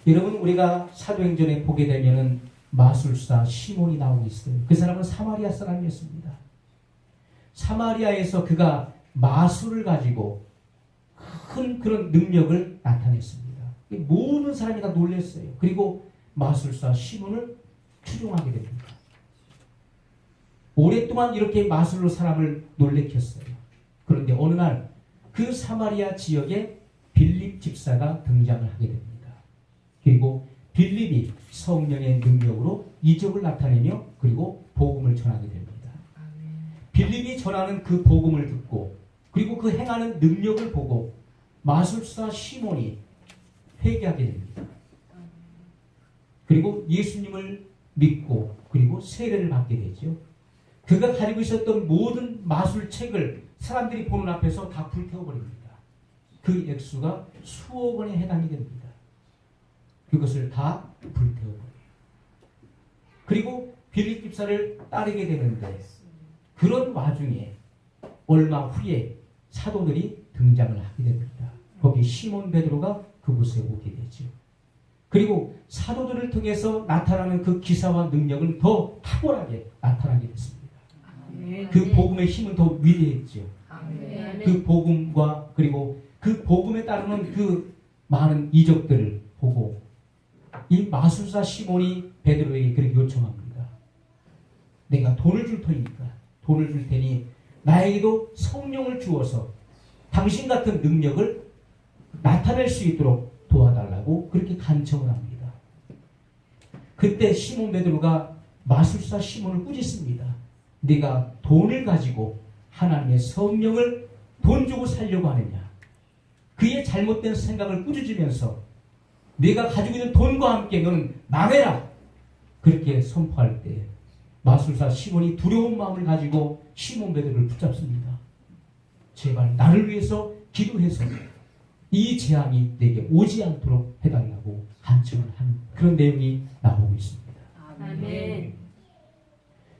여러분, 우리가 사도행전에 보게 되면은 마술사 시몬이 나오고 있어요. 그 사람은 사마리아 사람이었습니다. 사마리아에서 그가 마술을 가지고 큰 그런 능력을 나타냈습니다. 모든 사람이 다 놀랐어요. 그리고 마술사 시몬을 추종하게 됩니다. 오랫동안 이렇게 마술로 사람을 놀래켰어요. 그런데 어느 날 그 사마리아 지역에 빌립 집사가 등장을 하게 됩니다. 그리고 빌립이 성령의 능력으로 이적을 나타내며 그리고 복음을 전하게 됩니다. 빌립이 전하는 그 복음을 듣고 그리고 그 행하는 능력을 보고 마술사 시몬이 회개하게 됩니다. 그리고 예수님을 믿고 그리고 세례를 받게 되죠. 그가 가지고 있었던 모든 마술책을 사람들이 보는 앞에서 다 불태워버립니다. 그 액수가 수억 원에 해당이 됩니다. 그것을 다 불태워버려요. 그리고 빌립 집사를 따르게 되는데 그런 와중에 얼마 후에 사도들이 등장을 하게 됩니다. 거기 시몬 베드로가 그곳에 오게 되죠. 그리고 사도들을 통해서 나타나는 그 기사와 능력은 더 탁월하게 나타나게 됐습니다. 그 복음의 힘은 더 위대했죠. 그 복음과 그리고 그 복음에 따르는 그 많은 이적들을 보고 이 마술사 시몬이 베드로에게 그렇게 요청합니다. 내가 돈을 줄 테니 나에게도 성령을 주어서 당신 같은 능력을 나타낼 수 있도록 도와달라고 그렇게 간청을 합니다. 그때 시몬 베드로가 마술사 시몬을 꾸짖습니다. 네가 돈을 가지고 하나님의 성령을 돈 주고 살려고 하느냐. 그의 잘못된 생각을 꾸짖으면서 네가 가지고 있는 돈과 함께 너는 망해라. 그렇게 선포할 때 마술사 시몬이 두려운 마음을 가지고 시몬 베드로를 붙잡습니다. 제발 나를 위해서 기도해서 이 재앙이 내게 오지 않도록 해달라고 간청을 하는 그런 내용이 나오고 있습니다. 아멘.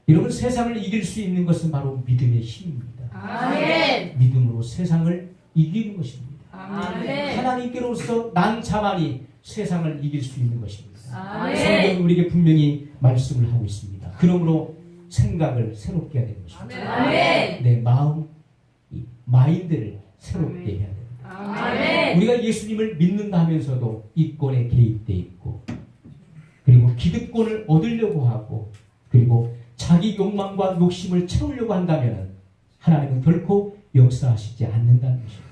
여러분, 세상을 이길 수 있는 것은 바로 믿음의 힘입니다. 아멘. 믿음으로 세상을 이기는 것입니다. 아멘. 하나님께로서 난 자만이 세상을 이길 수 있는 것입니다. 아멘. 성경은 우리에게 분명히 말씀을 하고 있습니다. 그러므로 생각을 새롭게 해야 되는 것입니다. 아멘. 내 마음, 이 마인드를 새롭게 해야 됩니다. 아멘. 우리가 예수님을 믿는다 하면서도 이권에 개입되어 있고 그리고 기득권을 얻으려고 하고 그리고 자기 욕망과 욕심을 채우려고 한다면 하나님은 결코 역사하시지 않는다는 것입니다.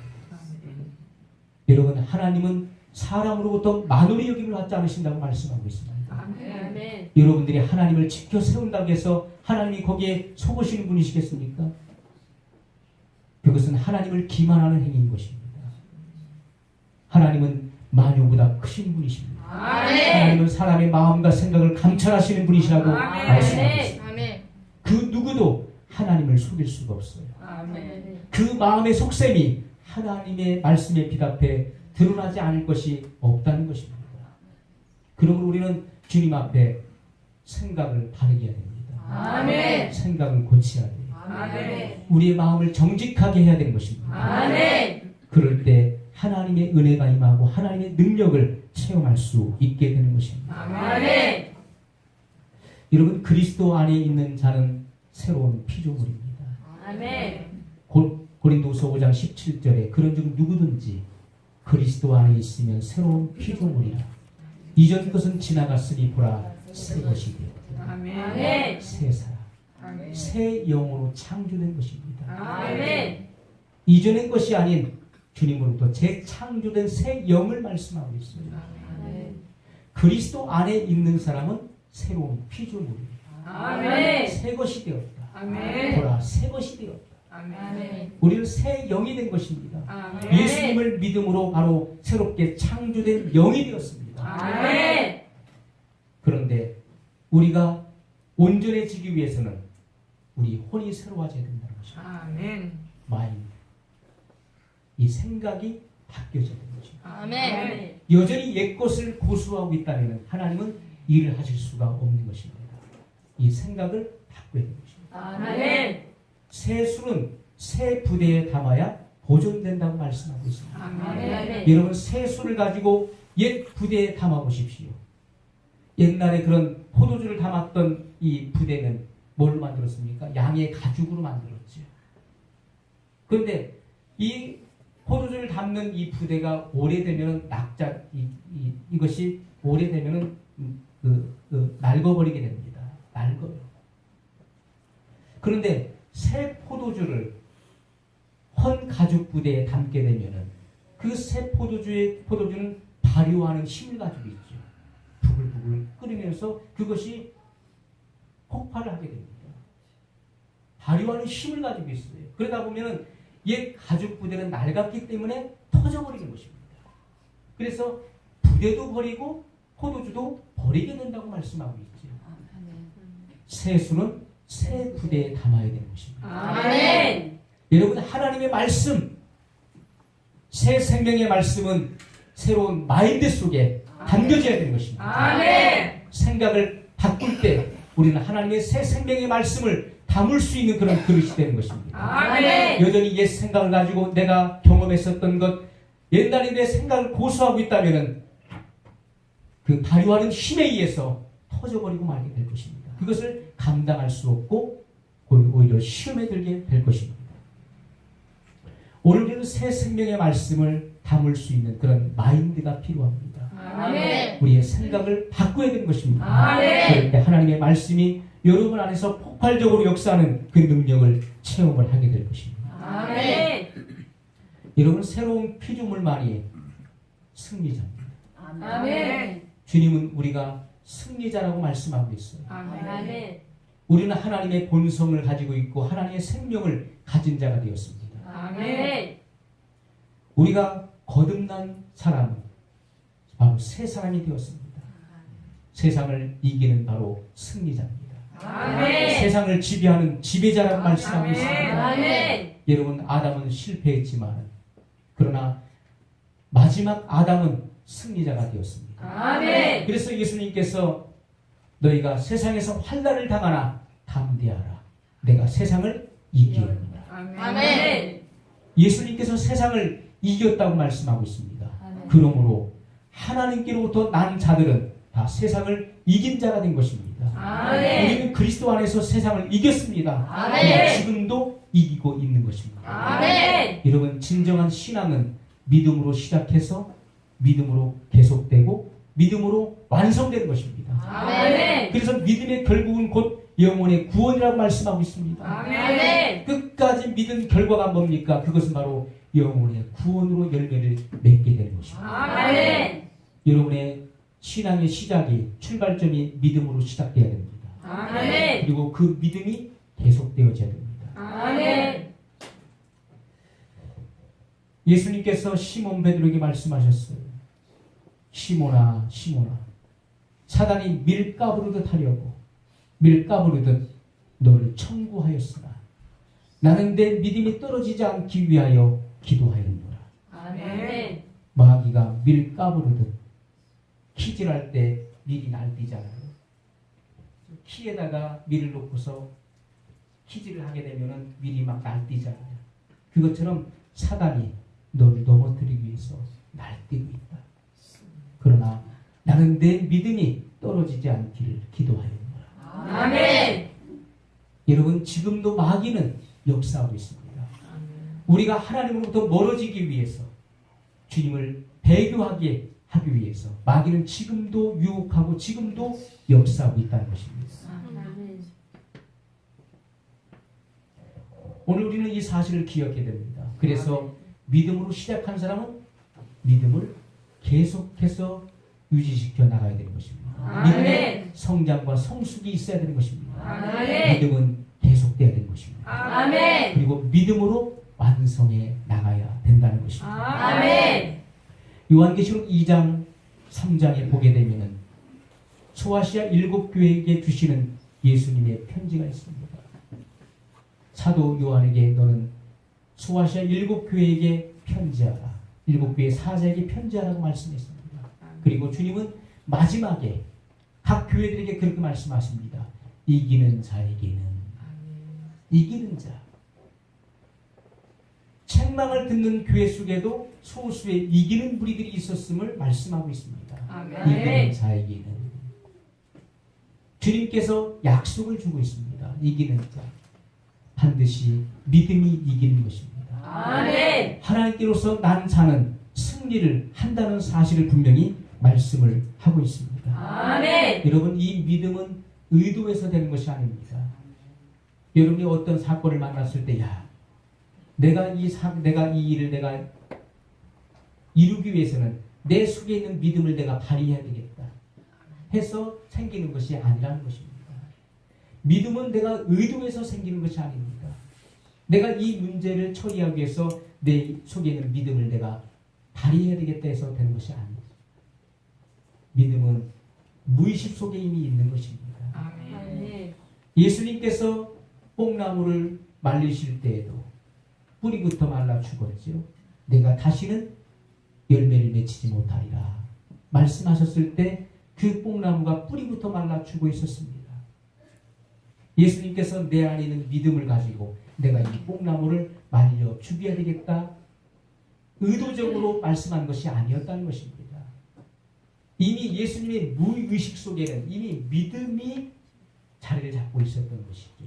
여러분, 하나님은 사람으로부터 만홀의 여김을 받지 않으신다고 말씀하고 있습니다. 아멘. 여러분들이 하나님을 지켜 세운다고 해서 하나님이 거기에 속으시는 분이시겠습니까? 그것은 하나님을 기만하는 행위인 것입니다. 하나님은 만유보다 크신 분이십니다. 아멘. 하나님은 사람의 마음과 생각을 감찰하시는 분이시라고 아멘. 말씀하고 있습니다. 아멘. 그 누구도 하나님을 속일 수가 없어요. 아멘. 그 마음의 속셈이 하나님의 말씀에 비답해 드러나지 않을 것이 없다는 것입니다. 그러므로 우리는 주님 앞에 생각을 바르게 해야 됩니다. 아멘. 생각을 고쳐야 돼요. 아멘. 우리의 마음을 정직하게 해야 되는 것입니다. 아멘. 그럴 때 하나님의 은혜가 임하고 하나님의 능력을 체험할 수 있게 되는 것입니다. 아멘. 여러분, 그리스도 안에 있는 자는 새로운 피조물입니다. 아멘. 고린도후서 5장 17절에 그런즉 누구든지 그리스도 안에 있으면 새로운 피조물이라. 이전 것은 지나갔으니 보라 새 것이 되었다. 아멘. 새 사람, 아멘. 새 영으로 창조된 것입니다. 아멘. 이전의 것이 아닌 주님으로부터 재창조된 새 영을 말씀하고 있습니다. 아멘. 그리스도 안에 있는 사람은 새로운 피조물입니다. 아멘. 새 것이 되었다. 아멘. 보라 새 것이 되었다. 아멘. 우리는 새 영이 된 것입니다. 아멘. 예수님을 믿음으로 바로 새롭게 창조된 영이 되었습니다. 아멘. 그런데 우리가 온전해지기 위해서는 우리 혼이 새로워져야 된다는 것입니다. 아멘. 마인드. 이 생각이 바뀌어져야 되는 것입니다. 아멘. 여전히 옛것을 고수하고 있다면 하나님은 일을 하실 수가 없는 것입니다. 이 생각을 바꿔야 되는 것입니다. 아멘. 새 술은 새 부대에 담아야 보존된다고 말씀하고 있습니다. 아멘. 여러분, 새 술을 가지고 옛 부대에 담아보십시오. 옛날에 그런 포도주를 담았던 이 부대는 뭘로 만들었습니까? 양의 가죽으로 만들었죠. 그런데 이 포도주를 담는 이 부대가 오래되면 이것이 오래되면 낡아버리게 됩니다. 낡아요. 그런데 새 포도주를 헌 가죽 부대에 담게 되면은 그 새 포도주는 발효하는 힘을 가지고 있죠. 부글부글 끓이면서 그것이 폭발을 하게 됩니다. 발효하는 힘을 가지고 있어요. 그러다 보면 옛 가죽 부대는 낡았기 때문에 터져버리는 것입니다. 그래서 부대도 버리고 포도주도 버리게 된다고 말씀하고 있죠. 새 수는 새 부대에 담아야 되는 것입니다. 아멘. 여러분, 하나님의 말씀, 새 생명의 말씀은 새로운 마인드 속에 담겨져야 되는 것입니다. 아멘. 생각을 바꿀 때 우리는 하나님의 새 생명의 말씀을 담을 수 있는 그런 그릇이 되는 것입니다. 아멘. 여전히 옛 생각을 가지고 내가 경험했었던 것, 옛날에 내 생각을 고수하고 있다면 그 발효하는 힘에 의해서 터져버리고 말게 될 것입니다. 그것을 감당할 수 없고 오히려 시험에 들게 될 것입니다. 오늘 우리는 새 생명의 말씀을 담을 수 있는 그런 마인드가 필요합니다. 아멘. 우리의 생각을 바꿔야 되는 것입니다. 아멘. 그럴 때 하나님의 말씀이 여러분 안에서 폭발적으로 역사하는 그 능력을 체험을 하게 될 것입니다. 아멘. 여러분, 새로운 피조물만이 승리자입니다. 아멘. 주님은 우리가 승리자라고 말씀하고 있어요. 아멘. 우리는 하나님의 본성을 가지고 있고 하나님의 생명을 가진 자가 되었습니다. 아멘. 우리가 거듭난 사람은 바로 새 사람이 되었습니다. 세상을 이기는 바로 승리자입니다. 아멘. 세상을 지배하는 지배자라고 말씀하고 아멘. 있습니다. 아멘. 여러분, 아담은 실패했지만 그러나 마지막 아담은 승리자가 되었습니다. 아멘. 그래서 예수님께서 너희가 세상에서 환난을 당하나 담대하라. 내가 세상을 이기리라. 아멘. 예수님께서 세상을 이겼다고 말씀하고 있습니다. 아멘. 그러므로 하나님께로부터 난 자들은 다 세상을 이긴 자가 된 것입니다. 아멘. 우리는 그리스도 안에서 세상을 이겼습니다. 아멘. 지금도 이기고 있는 것입니다. 아멘. 여러분, 진정한 신앙은 믿음으로 시작해서 믿음으로 계속되고 믿음으로 완성되는 것입니다. 아멘. 그래서 믿음의 결국은 곧 영혼의 구원이라고 말씀하고 있습니다. 아멘. 끝까지 믿은 결과가 뭡니까? 그것은 바로 영혼의 구원으로 열매를 맺게 되는 것입니다. 아멘. 여러분의 신앙의 시작이, 출발점이 믿음으로 시작돼야 됩니다. 아멘. 그리고 그 믿음이 계속되어져야 됩니다. 아멘. 예수님께서 시몬 베드로에게 말씀하셨어요. 시몬아, 시몬아, 사단이 밀 까부르듯 하려고 밀 까부르듯 너를 청구하였으나 나는 내 믿음이 떨어지지 않기 위하여 기도하였노라. 아멘. 마귀가 밀 까부르듯 키질할 때 밀이 날뛰잖아요. 키에다가 밀을 놓고서 키질을 하게 되면은 밀이 막 날뛰잖아요. 그것처럼 사단이 너를 넘어뜨리기 위해서 날뛰고 있다. 그러나 나는 내 믿음이 떨어지지 않기를 기도하였노라. 아멘. 여러분, 지금도 마귀는 역사하고 있습니다. 우리가 하나님으로부터 멀어지기 위해서, 주님을 배교하게 하기 위해서 마귀는 지금도 유혹하고 지금도 역사하고 있다는 것입니다. 아멘. 오늘 우리는 이 사실을 기억해야 됩니다. 그래서 믿음으로 시작한 사람은 믿음을 계속해서 유지시켜 나가야 되는 것입니다. 아멘. 믿음의 성장과 성숙이 있어야 되는 것입니다. 아멘. 믿음은 계속돼야 되는 것입니다. 아멘. 그리고 믿음으로 완성해 나가야 된다는 것입니다. 아멘. 요한계시록 2장 3장에 보게 되면은 소아시아 7교회에게 주시는 예수님의 편지가 있습니다. 사도 요한에게 너는 소아시아 7교회에게 편지하라. 7교회 사자에게 편지하라고 말씀했습니다. 그리고 주님은 마지막에 각 교회들에게 그렇게 말씀하십니다. 이기는 자에게는, 이기는 자, 책망을 듣는 교회 속에도 소수의 이기는 무리들이 있었음을 말씀하고 있습니다. 아멘. 이기는 자에게는 주님께서 약속을 주고 있습니다. 이기는 자 반드시 믿음이 이기는 것입니다. 아멘. 하나님께로서 난 자는 승리를 한다는 사실을 분명히 말씀을 하고 있습니다. 아멘. 여러분, 이 믿음은 의도해서 되는 것이 아닙니다. 여러분이 어떤 사건을 만났을 때, 야, 내가 이 일을 내가 이루기 위해서는 내 속에 있는 믿음을 내가 발휘해야 되겠다 해서 생기는 것이 아니라는 것입니다. 믿음은 내가 의도해서 생기는 것이 아닙니다. 내가 이 문제를 처리하기 위해서 내 속에 있는 믿음을 내가 발휘해야 되겠다 해서 되는 것이 아닙니다. 믿음은 무의식 속에 이미 있는 것입니다. 아멘. 예수님께서 뽕나무를 말리실 때에도 뿌리부터 말라 죽었죠. 내가 다시는 열매를 맺히지 못하리라 말씀하셨을 때 그 뽕나무가 뿌리부터 말라 죽어 있었습니다. 예수님께서 내 안에 있는 믿음을 가지고 내가 이 뽕나무를 말려 죽여야 되겠다 의도적으로 말씀한 것이 아니었다는 것입니다. 이미 예수님의 무의식 속에는 이미 믿음이 자리를 잡고 있었던 것이죠.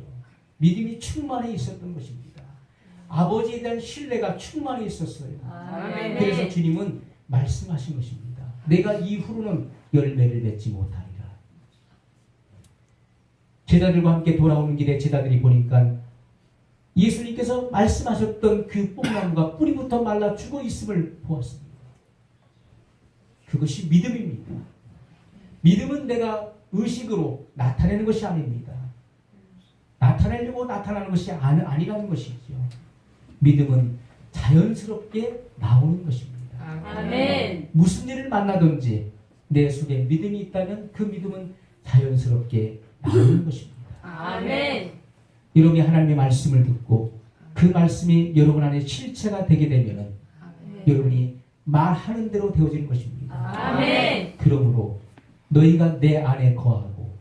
믿음이 충만해 있었던 것입니다. 아버지에 대한 신뢰가 충만해 있었어요. 아멘. 그래서 주님은 말씀하신 것입니다. 내가 이후로는 열매를 맺지 못하리라. 제자들과 함께 돌아오는 길에 제자들이 보니까 예수님께서 말씀하셨던 그 뽕나무가 뿌리부터 말라 죽어 있음을 보았습니다. 그것이 믿음입니다. 믿음은 내가 의식으로 나타내는 것이 아닙니다. 나타내려고 나타나는 것이 아니라는 것이죠. 믿음은 자연스럽게 나오는 것입니다. 아멘. 무슨 일을 만나든지 내 속에 믿음이 있다면 그 믿음은 자연스럽게 나오는 것입니다. 아멘. 여러분이 하나님의 말씀을 듣고 그 말씀이 여러분 안에 실체가 되게 되면 여러분이 말하는 대로 되어지는 것입니다. 아멘. 그러므로 너희가 내 안에 거하고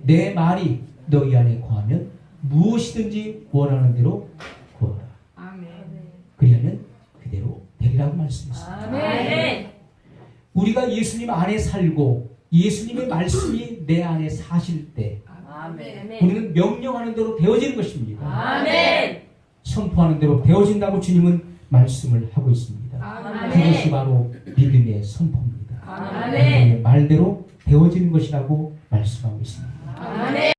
내 말이 너희 안에 거하면 무엇이든지 원하는 대로 구하라. 아멘. 그리하면 그대로 되리라고 말씀했습니다. 아멘. 우리가 예수님 안에 살고 예수님의 말씀이 내 안에 사실 때 아멘. 우리는 명령하는 대로 되어지는 것입니다. 아멘. 선포하는 대로 되어진다고 주님은 말씀을 하고 있습니다. 아멘. 그것이 바로 믿음의 선포입니다. 아멘. 믿음의 말대로 되어지는 것이라고 말씀하고 있습니다. 아멘.